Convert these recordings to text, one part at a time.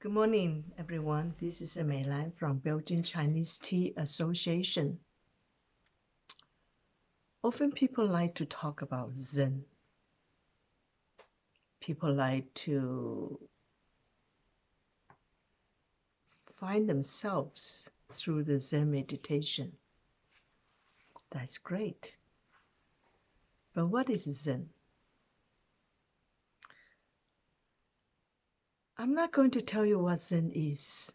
Good morning, everyone. This is Meilan from Belgian Chinese Tea Association. Often people like to talk about Zen. People like to find themselves through the Zen meditation. That's great. But what is Zen? I'm not going to tell you what Zen is,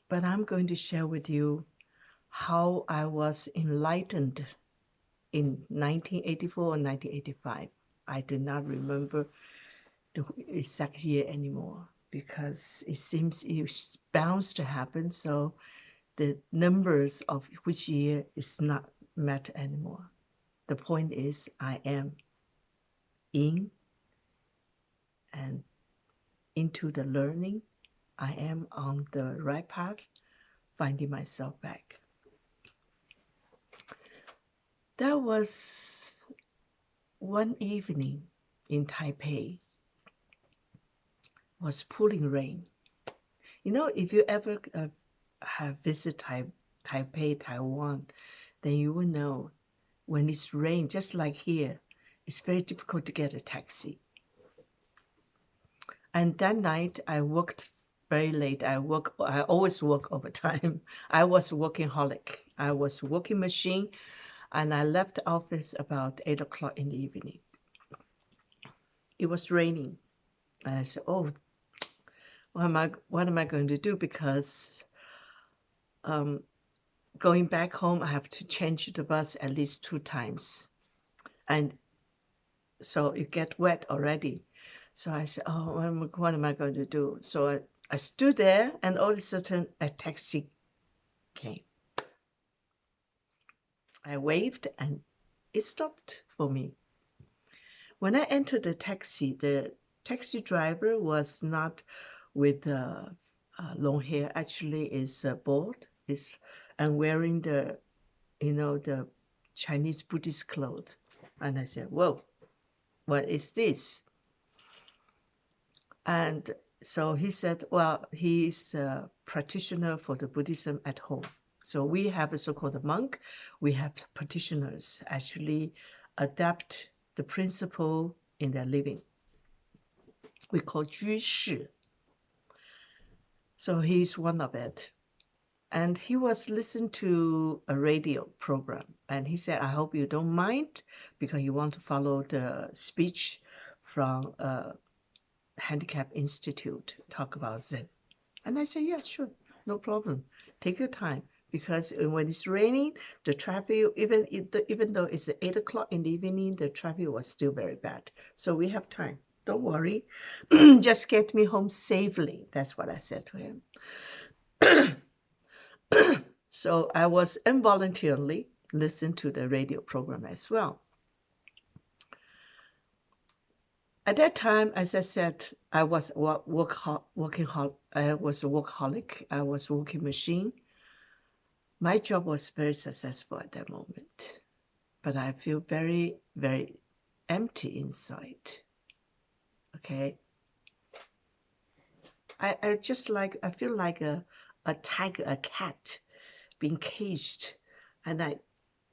but I'm going to share with you how I was enlightened in 1984 or 1985. I do not remember the exact year anymore because it seems it's bound to happen. So the numbers of which year is not met anymore. The point is I am in and into the learning. I am on the right path, finding myself back. That was one evening in Taipei. It was pouring rain. You know, if you ever have visited Taipei, Taiwan, then you will know when it's rain, just like here, it's very difficult to get a taxi. And that night, I worked very late. I always work overtime. I was workaholic. I was working machine, and I left the office about 8 o'clock in the evening. It was raining, and I said, "Oh, what am I going to do?" Because going back home, I have to change the bus at least 2 times, and so it get wet already. So I said, "Oh, what am I going to do?" So I stood there, and all of a sudden, a taxi came. I waved, and it stopped for me. When I entered the taxi driver was not with long hair. Actually, is bald. And wearing the Chinese Buddhist clothes. And I said, "Whoa, what is this?" And so he said, well, he's a practitioner for the Buddhism at home. So we have a so-called monk. We have practitioners actually adapt the principle in their living. We call 居士. So he's one of it. And he was listening to a radio program. And he said, "I hope you don't mind," because he want to follow the speech from Handicap Institute, talk about Zen. And I said, "Yeah, sure, no problem. Take your time." Because when it's raining, the traffic, even though it's 8 o'clock in the evening, the traffic was still very bad. So we have time. Don't worry. Just get me home safely. That's what I said to him. So I was involuntarily listening to the radio program as well. At that time, as I said, I was a workaholic. I was a working machine. My job was very successful at that moment, but I feel very, very empty inside. Okay, I feel like a tiger, a cat, being caged, and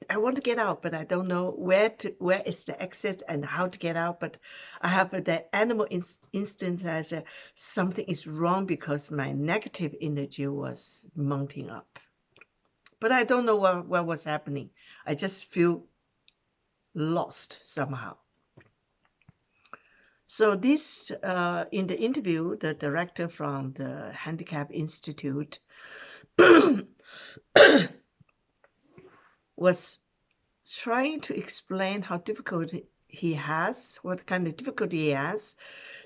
I want to get out, but I don't know where is the exit and how to get out. But I have that animal instinct as something is wrong because my negative energy was mounting up. But I don't know what was happening. I just feel lost somehow. So this, in the interview, the director from the Handicap Institute was trying to explain how difficult he has, what kind of difficulty he has,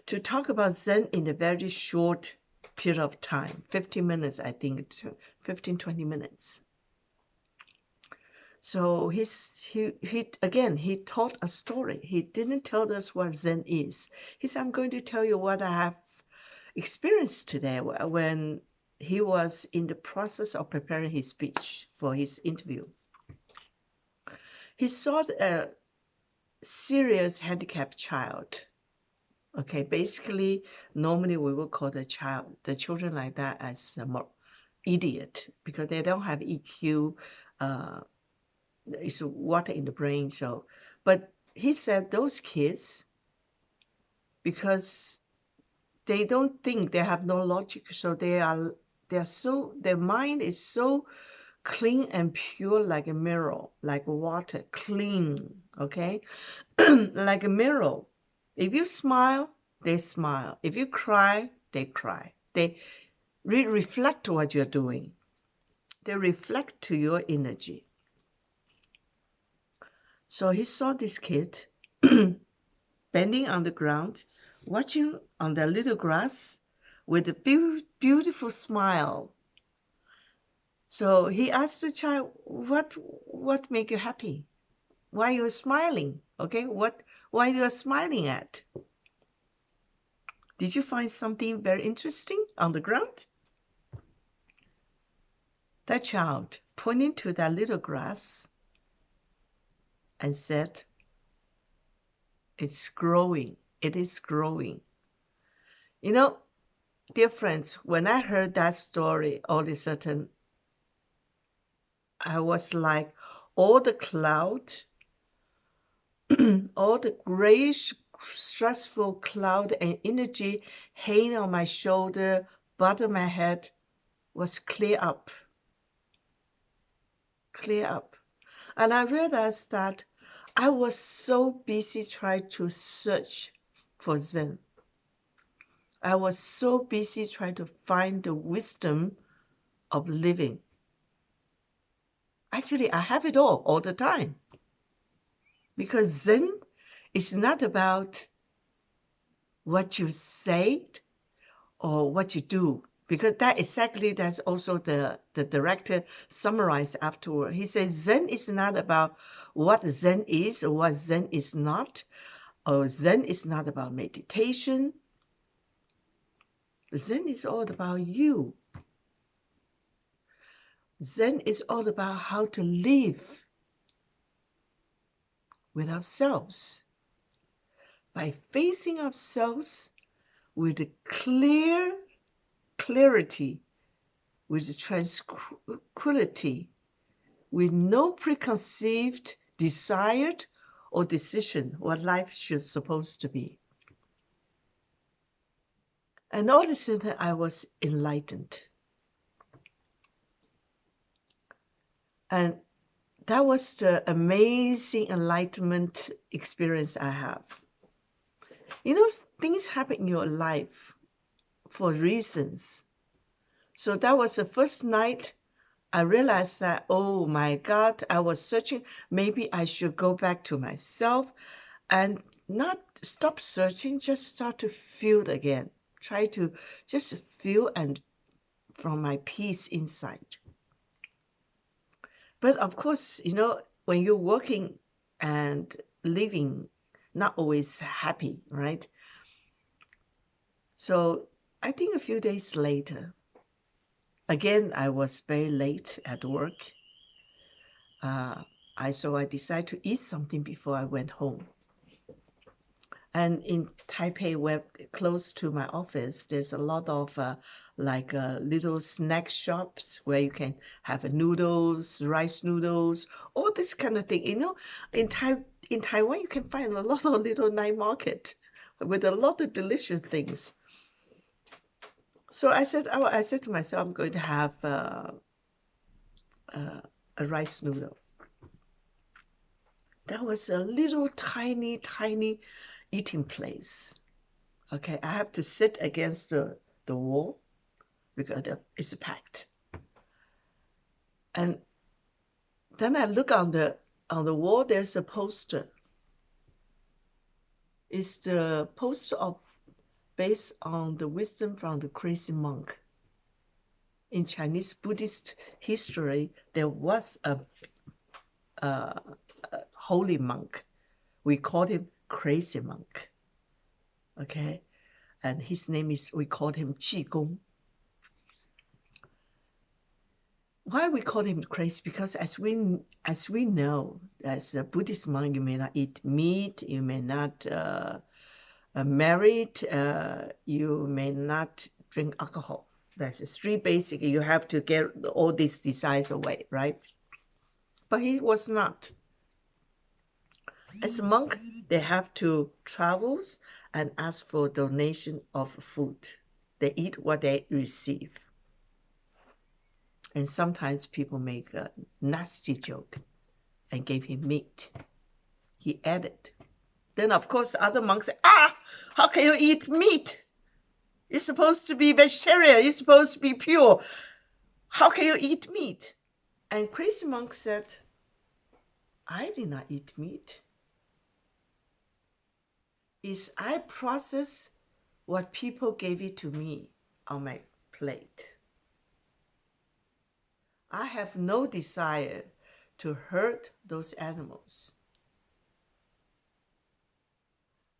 to talk about Zen in a very short period of time, 15 minutes, I think, 15, 20 minutes. So he taught a story. He didn't tell us what Zen is. He said, "I'm going to tell you what I have experienced today," when he was in the process of preparing his speech for his interview. He saw a serious handicapped child Okay, basically, normally we will call the children like that as more idiot because they don't have EQ. It's water in the brain. So, but he said those kids, because they don't think, they have no logic, so their mind is so clean and pure, like a mirror, like water, clean. Okay, like a mirror. If you smile, they smile. If you cry, they cry. They reflect what you're doing. They reflect to your energy. So he saw this kid bending on the ground, watching on the little grass with a beautiful smile. So he asked the child, what make you happy? Why you're smiling? Okay, why you're smiling at? Did you find something very interesting on the ground? That child pointing to that little grass and said, it's growing. It is growing. You know, dear friends, when I heard that story, all of a sudden, I was like, all the cloud, all the grayish, stressful cloud and energy hanging on my shoulder, bottom of my head, was clear up. Clear up. And I realized that I was so busy trying to search for Zen. I was so busy trying to find the wisdom of living. Actually, I have it all the time. Because Zen is not about what you say or what you do. Because that's also the director summarized afterward. He says Zen is not about what Zen is or what Zen is not. Or Zen is not about meditation. Zen is all about you. Zen is all about how to live with ourselves. By facing ourselves with a clarity, with tranquility, with no preconceived desired or decision what life should supposed to be. And all of a sudden I was enlightened. And that was the amazing enlightenment experience I have. You know, things happen in your life for reasons. So that was the first night I realized that, oh my God, I was searching. Maybe I should go back to myself and not stop searching, just start to feel again. Try to just feel and from my peace inside. But of course, you know, when you're working and living, not always happy, right? So I think a few days later, again, I was very late at work. So I decided to eat something before I went home. And in Taipei, where close to my office, there's a lot of little snack shops where you can have noodles, rice noodles, all this kind of thing. You know, in Taiwan, you can find a lot of little night market with a lot of delicious things. So I said to myself, I'm going to have a rice noodle. That was a little tiny eating place. Okay, I have to sit against the wall because it's packed. And then I look on the wall, there's a poster. It's the poster based on the wisdom from the crazy monk. In Chinese Buddhist history, there was a holy monk. We called him crazy monk. Okay, and his name is, we called him Qi Gong. Why we call him crazy? Because as we know, as a Buddhist monk, you may not eat meat, you may not married, you may not drink alcohol. That's just 3 basic. You have to get all these desires away, right? But he was not. As a monk, they have to travel and ask for donation of food. They eat what they receive. And sometimes people make a nasty joke and gave him meat. He ate it. Then, of course, other monks say, how can you eat meat? You're supposed to be vegetarian. You're supposed to be pure. How can you eat meat? And crazy monk said, I did not eat meat. I process what people gave it to me on my plate. I have no desire to hurt those animals.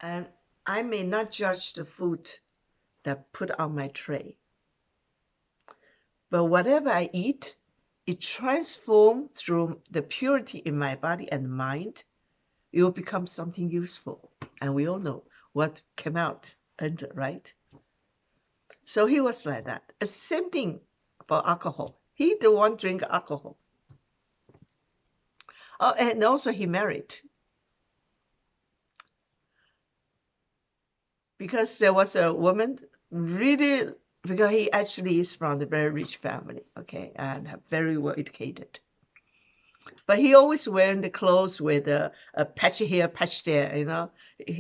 And I may not judge the food that put on my tray. But whatever I eat, it transforms through the purity in my body and mind. It will become something useful. And we all know what came out under, right? So he was like that. The same thing about alcohol. He don't want to drink alcohol. Oh, and also he married. Because there was a woman really, because he actually is from a very rich family, okay, and very well educated. But he always wearing the clothes with a patch here, patch there, you know.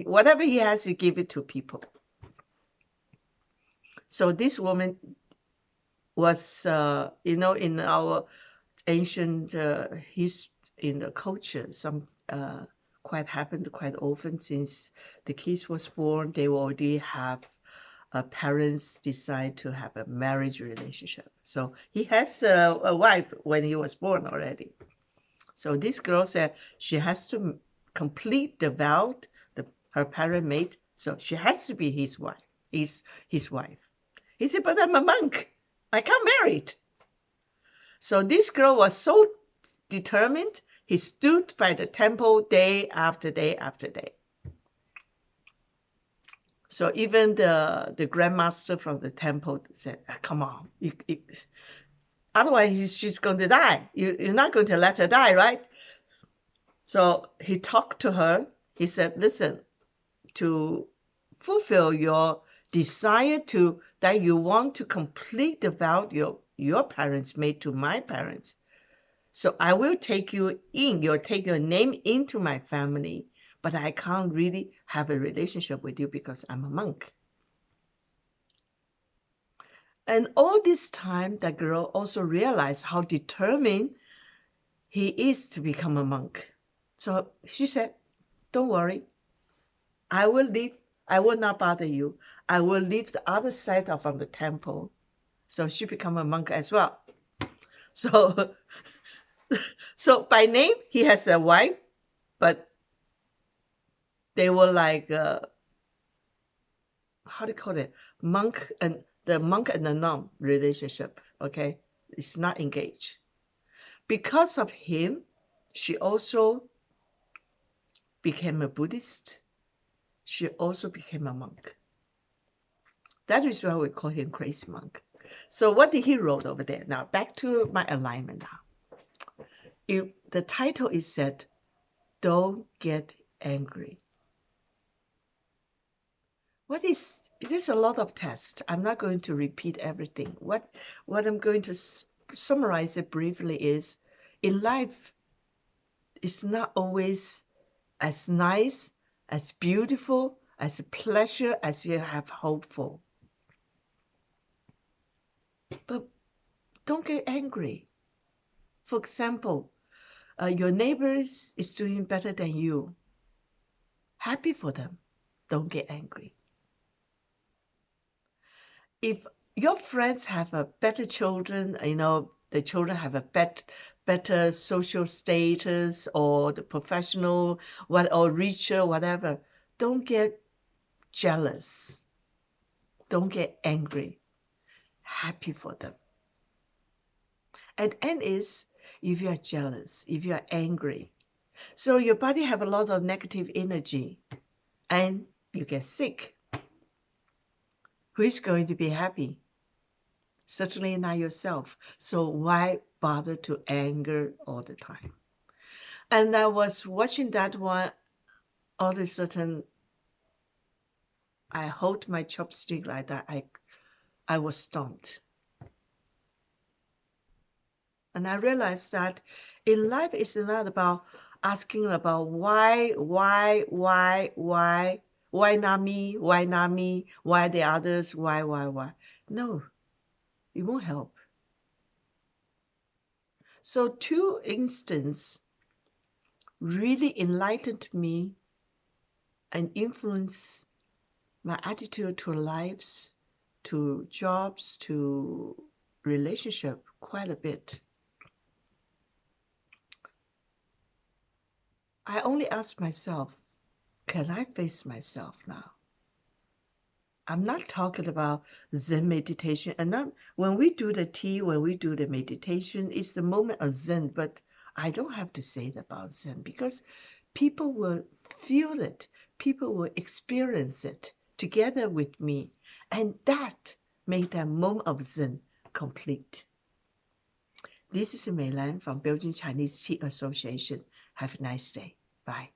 Whatever he has, he give it to people. So this woman was, in our ancient in the culture, some quite happened quite often since the kids was born. They already have parents decide to have a marriage relationship. So he has a wife when he was born already. So this girl said she has to complete the vow her parent made. So she has to be his wife. His wife. He said, but I'm a monk. I can't marry it. So this girl was so determined. He stood by the temple day after day after day. So even the grandmaster from the temple said, come on, otherwise she's going to die. You're not going to let her die, right? So he talked to her. He said, listen, to fulfill your desire that you want to complete the vow your parents made to my parents. So I will take you in, you'll take your name into my family, but I can't really have a relationship with you because I'm a monk. And all this time, that girl also realized how determined he is to become a monk. So she said, don't worry, I will leave. I will not bother you. I will leave the other side of the temple. So she became a monk as well. So by name, he has a wife, but they were like, how do you call it? The monk and the nun relationship, okay? It's not engaged. Because of him, she also became a Buddhist. She also became a monk. That is why we call him crazy monk. So what did he wrote over there? Now, back to my alignment now. The title is said, don't get angry. There's a lot of tests. I'm not going to repeat everything. What I'm going to summarize it briefly is, in life, it's not always as nice, as beautiful, as a pleasure as you have hoped for. But don't get angry. For example, your neighbor is doing better than you. Happy for them. Don't get angry. If your friends have a better children, the children have a better social status, or the professional, or richer, whatever, don't get jealous. Don't get angry. Happy for them. And end is, if you are jealous, if you are angry, so your body have a lot of negative energy, and you get sick. Who is going to be happy? Certainly not yourself. So why bother to anger all the time? And I was watching that one. All of a sudden, I hold my chopstick like that. I was stunned. And I realized that in life, it's not about asking about why not me, why the others, why. No, it won't help. So two instances really enlightened me and influenced my attitude to lives, to jobs, to relationship quite a bit. I only ask myself, can I face myself now? I'm not talking about Zen meditation. And when we do the tea, when we do the meditation, it's the moment of Zen. But I don't have to say it about Zen because people will feel it. People will experience it together with me. And that made that moment of Zen complete. This is Mei Lan from Belgian Chinese Tea Association. Have a nice day. Bye.